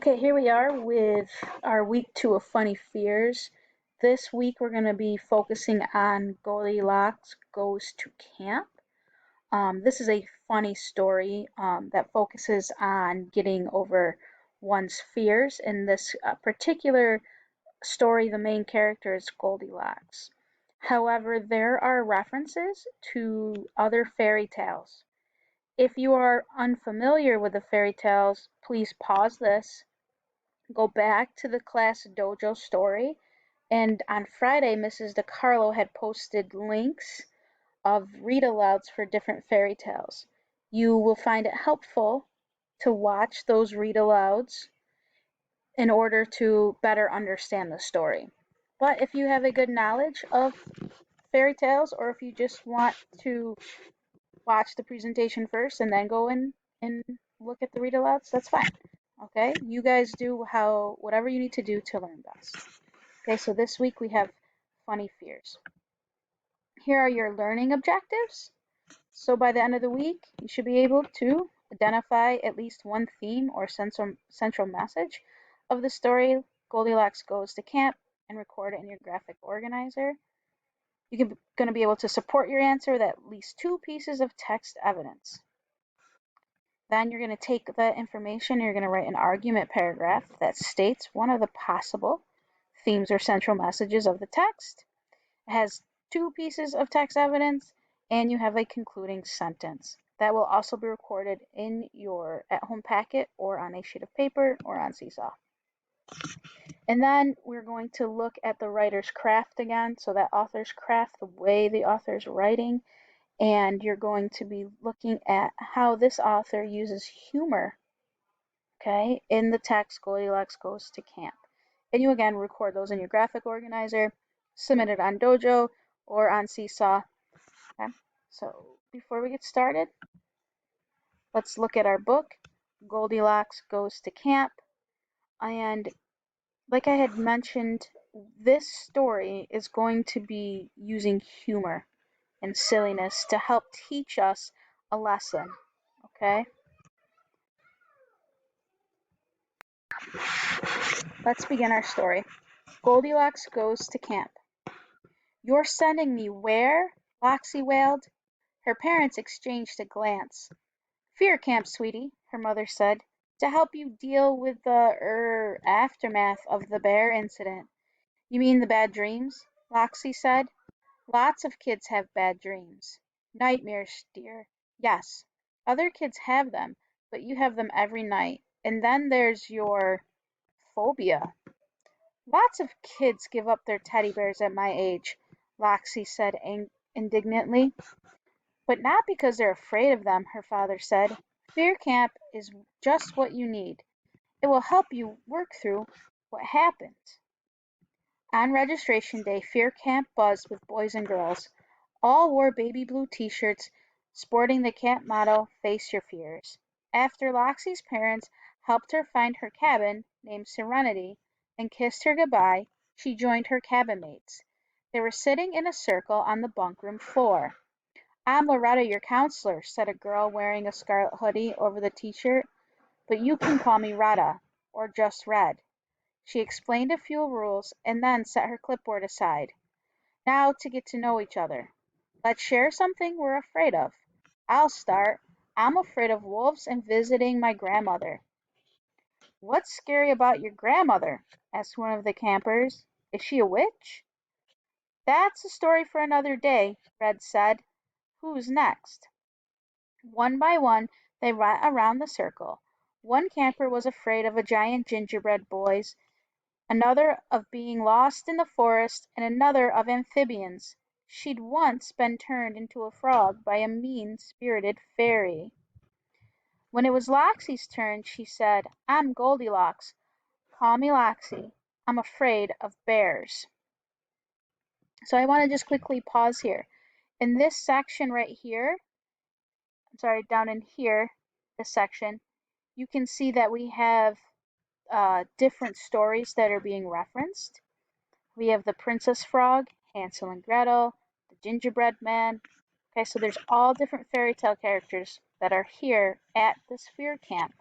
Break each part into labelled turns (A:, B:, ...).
A: Okay, here we are with our week 2 of Funny Fears. This week we're going to be focusing on Goldilocks Goes to Camp. This is a funny story that focuses on getting over one's fears. In this particular story, the main character is Goldilocks. However, there are references to other fairy tales. If you are unfamiliar with the fairy tales, please pause this, go back to the class dojo story, and on Friday Mrs. DiCarlo had posted links of read alouds for different fairy tales. You will find it helpful to watch those read alouds in order to better understand the story. But if you have a good knowledge of fairy tales, or if you just want to watch the presentation first and then go in and look at the read alouds, that's fine. Okay, you guys do whatever you need to do to learn best. Okay, so this week we have funny fears. Here are your learning objectives. So by the end of the week, you should be able to identify at least one theme or central message of the story Goldilocks Goes to Camp and record it in your graphic organizer. You're going to be able to support your answer with at least 2 pieces of text evidence. Then you're going to take that information and you're going to write an argument paragraph that states one of the possible themes or central messages of the text. It has 2 pieces of text evidence, and you have a concluding sentence. That will also be recorded in your at-home packet or on a sheet of paper or on Seesaw. And then we're going to look at the writer's craft again, so that author's craft, the way the author's writing, and you're going to be looking at how this author uses humor, okay, in the text Goldilocks Goes to Camp. And you again record those in your graphic organizer, submit it on Dojo or on Seesaw. Okay, so before we get started, let's look at our book, Goldilocks Goes to Camp. And like I had mentioned, this story is going to be using humor and silliness to help teach us a lesson, okay? Let's begin our story. Goldilocks Goes to Camp. "You're sending me where?" Loxie wailed. Her parents exchanged a glance. "Fear Camp, sweetie," her mother said, "to help you deal with the aftermath of the bear incident." "You mean the bad dreams?" Loxie said. "Lots of kids have bad dreams." "Nightmares, dear." "Yes. Other kids have them, but you have them every night. And then there's your phobia." "Lots of kids give up their teddy bears at my age," Loxie said indignantly. "But not because they're afraid of them," her father said. "Fear Camp is just what you need. It will help you work through what happened." On registration day, Fear Camp buzzed with boys and girls. All wore baby blue t-shirts sporting the camp motto, "Face Your Fears." After Loxie's parents helped her find her cabin, named Serenity, and kissed her goodbye, she joined her cabin mates. They were sitting in a circle on the bunk room floor. "I'm Loretta, your counselor," said a girl wearing a scarlet hoodie over the t-shirt, "but you can call me Retta, or just Red." She explained a few rules and then set her clipboard aside. "Now to get to know each other. Let's share something we're afraid of. I'll start. I'm afraid of wolves and visiting my grandmother." "What's scary about your grandmother?" asked one of the campers. "Is she a witch?" "That's a story for another day," Red said. "Who's next?" One by one they went around the circle. One camper was afraid of a giant gingerbread boys, another of being lost in the forest, and another of amphibians. She'd once been turned into a frog by a mean-spirited fairy. When it was Loxie's turn, she said, "I'm Goldilocks. Call me Loxie. I'm afraid of bears." So I want to just quickly pause here. In this section right here, I'm sorry, down in here, this section, you can see that we have different stories that are being referenced. We have the Princess Frog, Hansel and Gretel, the Gingerbread Man. Okay, so there's all different fairy tale characters that are here at this fear camp.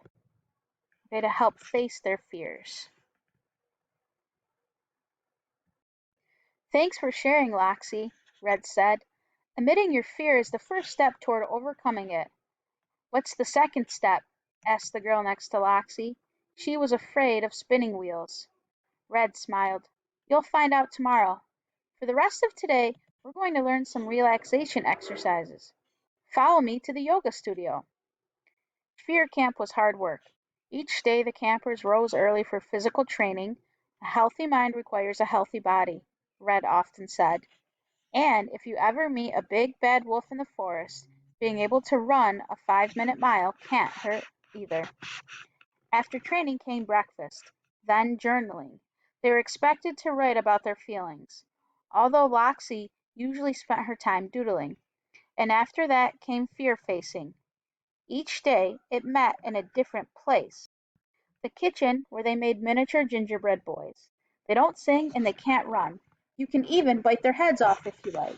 A: way to help face their fears. Thanks for sharing, Loxie, Red said. Admitting your fear is the first step toward overcoming it. What's the second step? Asked the girl next to Loxie. She was afraid of spinning wheels. Red smiled. You'll find out tomorrow. For the rest of today, we're going to learn some relaxation exercises. Follow me to the yoga studio. Fear camp was hard work. Each day the campers rose early for physical training. A healthy mind requires a healthy body, Red often said. And if you ever meet a big bad wolf in the forest, being able to run a 5-minute mile can't hurt either. After training came breakfast, then journaling. They were expected to write about their feelings, although Loxie usually spent her time doodling. And after that came fear facing. Each day it met in a different place. The kitchen, where they made miniature gingerbread boys. They don't sing and they can't run. You can even bite their heads off if you like.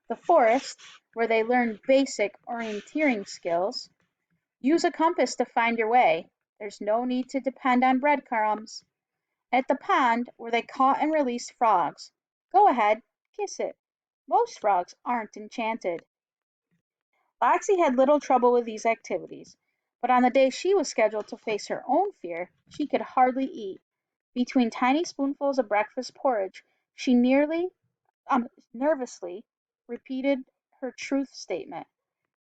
A: The forest, where they learned basic orienteering skills. Use a compass to find your way. There's no need to depend on breadcrumbs. At the pond, where they caught and released frogs. Go ahead, kiss it. Most frogs aren't enchanted. Foxy had little trouble with these activities, but on the day she was scheduled to face her own fear, she could hardly eat. Between tiny spoonfuls of breakfast porridge, she nervously repeated her truth statement.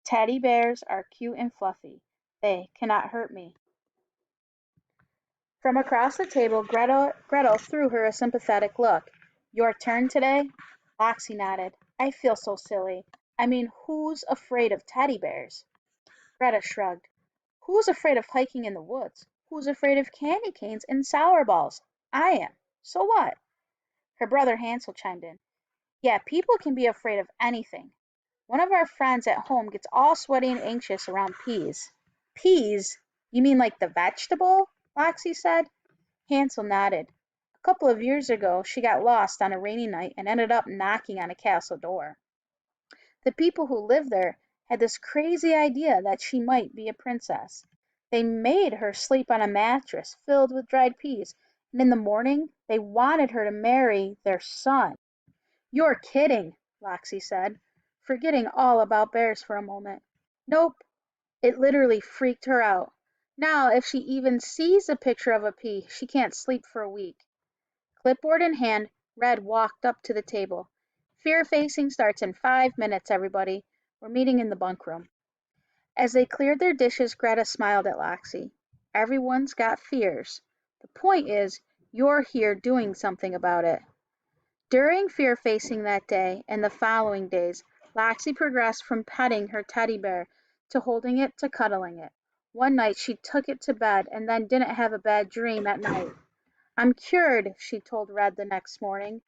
A: Teddy bears are cute and fluffy. They cannot hurt me. From across the table, Gretel threw her a sympathetic look. Your turn today? Foxy nodded. I feel so silly. I mean, who's afraid of teddy bears? Greta shrugged. Who's afraid of hiking in the woods? Who's afraid of candy canes and sour balls? I am. So what? Her brother Hansel chimed in. Yeah, people can be afraid of anything. One of our friends at home gets all sweaty and anxious around peas. Peas? You mean like the vegetable? Loxie said. Hansel nodded. A couple of years ago, she got lost on a rainy night and ended up knocking on a castle door. The people who lived there had this crazy idea that she might be a princess. They made her sleep on a mattress filled with dried peas, and in the morning they wanted her to marry their son. You're kidding, Loxie said, forgetting all about bears for a moment. Nope, it literally freaked her out. Now, if she even sees a picture of a pea, she can't sleep for a week. Clipboard in hand, Red walked up to the table. Fear facing starts in 5 minutes, everybody. We're meeting in the bunk room. As they cleared their dishes, Greta smiled at Loxie. Everyone's got fears. The point is, you're here doing something about it. During fear facing that day and the following days, Loxie progressed from petting her teddy bear to holding it to cuddling it. One night she took it to bed and then didn't have a bad dream at night. I'm cured, she told Red the next morning.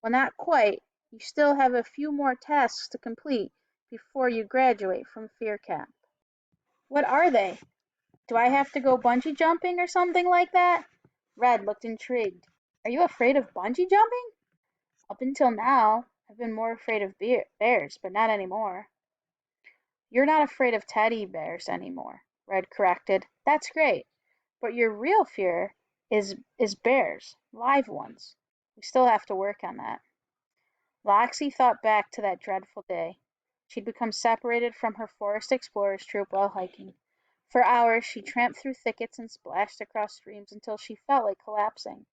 A: Well, not quite. You still have a few more tasks to complete before you graduate from Fear Camp. What are they? Do I have to go bungee jumping or something like that? Red looked intrigued. Are you afraid of bungee jumping? Up until now, I've been more afraid of bears, but not anymore. You're not afraid of teddy bears anymore, Red corrected. That's great. But your real fear is bears, live ones. We still have to work on that. Loxie thought back to that dreadful day. She'd become separated from her Forest Explorers troop while hiking. For hours she tramped through thickets and splashed across streams until she felt like collapsing.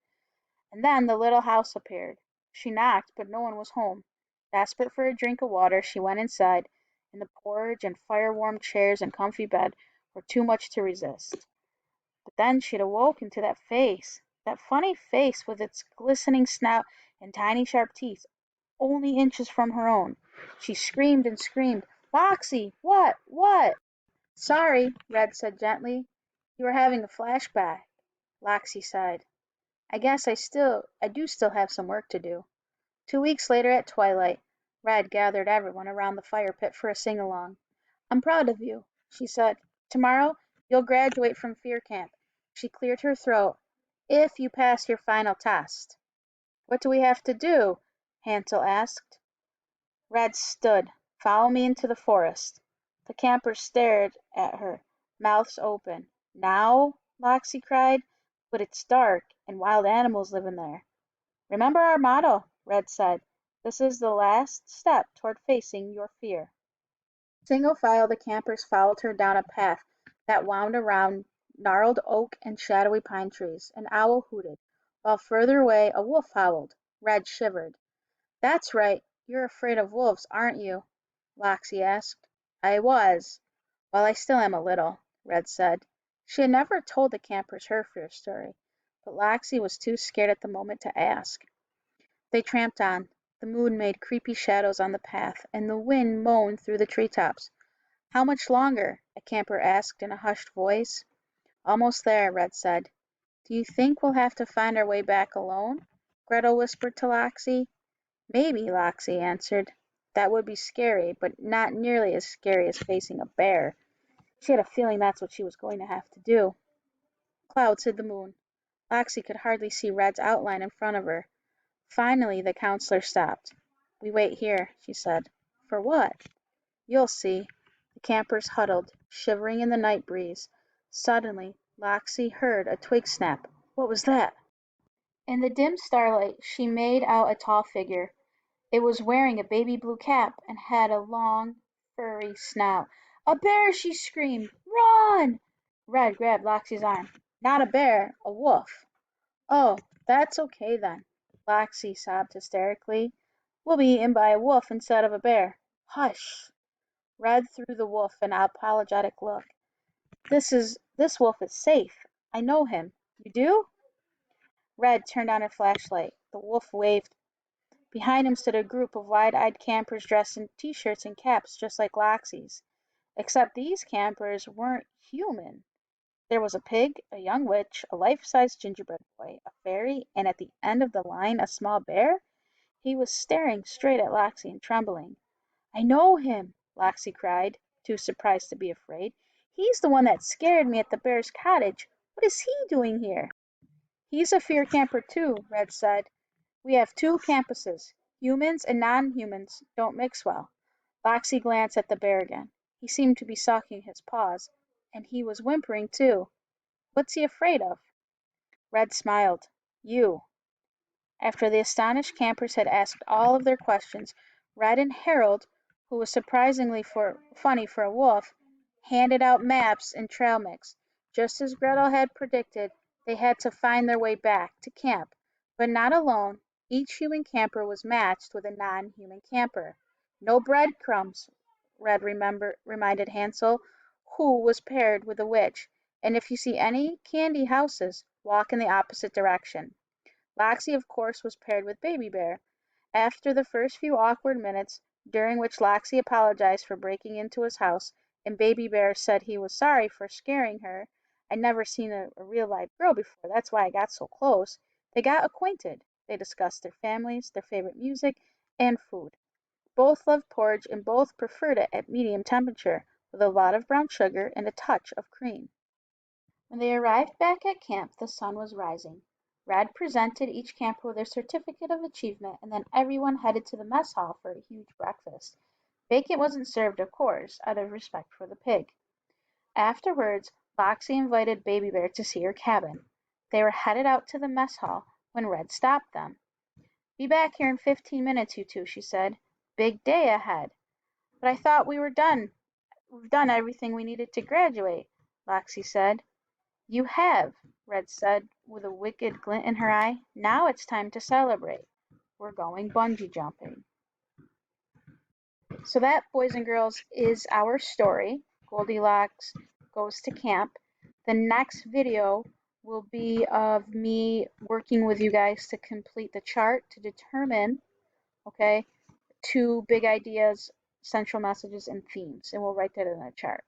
A: And then the little house appeared. She knocked, but no one was home. Desperate for a drink of water, she went inside, and the porridge and fire-warmed chairs and comfy bed were too much to resist. But then she'd awoken to that face, that funny face with its glistening snout and tiny sharp teeth, only inches from her own. She screamed and screamed. Loxie, what? What? Sorry, Red said gently. You were having a flashback. Loxie sighed. I guess I do still have some work to do. 2 weeks later at twilight, Red gathered everyone around the fire pit for a sing-along. I'm proud of you, she said. Tomorrow, you'll graduate from Fear Camp. She cleared her throat. If you pass your final test. What do we have to do? Hansel asked. Red stood. Follow me into the forest. The campers stared at her, mouths open. Now Loxy cried. But it's dark, and wild animals live in there. Remember our motto, Red said. This is the last step toward facing your fear. Single file the campers followed her down a path that wound around gnarled oak and shadowy pine trees. An owl hooted, while further away a wolf howled. Red shivered. "That's right, you're afraid of wolves, aren't you?" Loxy asked. "I was. Well, I still am a little," Red said. She had never told the campers her fear story, but Loxy was too scared at the moment to ask. They tramped on. The moon made creepy shadows on the path, and the wind moaned through the treetops. "How much longer?" a camper asked in a hushed voice. "Almost there," Red said. "Do you think we'll have to find our way back alone?" Gretel whispered to Loxy. "Maybe," Loxy answered. "That would be scary, but not nearly as scary as facing a bear." She had a feeling that's what she was going to have to do. Clouds hid the moon. Loxy could hardly see Red's outline in front of her. Finally the counselor stopped. "We wait here," she said. "For what?" "You'll see." The campers huddled, shivering in the night breeze. Suddenly Loxy heard a twig snap. What was that? In the dim starlight she made out a tall figure. It was wearing a baby blue cap and had a long, furry snout. "A bear!" she screamed. "Run!" Red grabbed Loxy's arm. "Not a bear, a wolf." "Oh, that's okay then," Loxy sobbed hysterically. "We'll be eaten by a wolf instead of a bear." "Hush!" Red threw the wolf an apologetic look. This wolf is safe. I know him. You do?" Red turned on her flashlight. The wolf waved. Behind him stood a group of wide-eyed campers dressed in t-shirts and caps just like Loxy's. Except these campers weren't human. There was a pig, a young witch, a life-size gingerbread boy, a fairy, and at the end of the line a small bear. He was staring straight at Loxy and trembling. "I know him!" Loxy cried, too surprised to be afraid. "He's the one that scared me at the bear's cottage. What is he doing here?" "He's a fear camper too," Red said. "We have two campuses. Humans and non-humans don't mix well." Loxy glanced at the bear again. He seemed to be sucking his paws, and he was whimpering too. "What's he afraid of?" Red smiled. "You." After the astonished campers had asked all of their questions, Red and Harold, who was surprisingly funny for a wolf, handed out maps and trail mix. Just as Gretel had predicted, they had to find their way back to camp, but not alone. Each human camper was matched with a non-human camper. "No breadcrumbs," Red reminded Hansel, who was paired with a witch, "and if you see any candy houses, walk in the opposite direction." Loxy, of course, was paired with Baby Bear. After the first few awkward minutes, during which Loxy apologized for breaking into his house, and Baby Bear said he was sorry for scaring her, "I'd never seen a real live girl before, that's why I got so close," they got acquainted. They discussed their families, their favorite music, and food. Both loved porridge and both preferred it at medium temperature, with a lot of brown sugar and a touch of cream. When they arrived back at camp the sun was rising. Red presented each camper with their certificate of achievement, and then everyone headed to the mess hall for a huge breakfast. Bacon wasn't served, of course, out of respect for the pig. Afterwards Loxy invited Baby Bear to see her cabin. They were headed out to the mess hall when Red stopped them. "Be back here in 15 minutes, you two," she said. "Big day ahead." "But I thought we've done everything we needed to graduate," Loxy said. "You have," Red said, with a wicked glint in her eye. "Now it's time to celebrate. We're going bungee jumping." So that, boys and girls, is our story. Goldilocks goes to camp. The next video will be of me working with you guys to complete the chart to determine, okay, two big ideas, central messages, and themes. And we'll write that in the chart.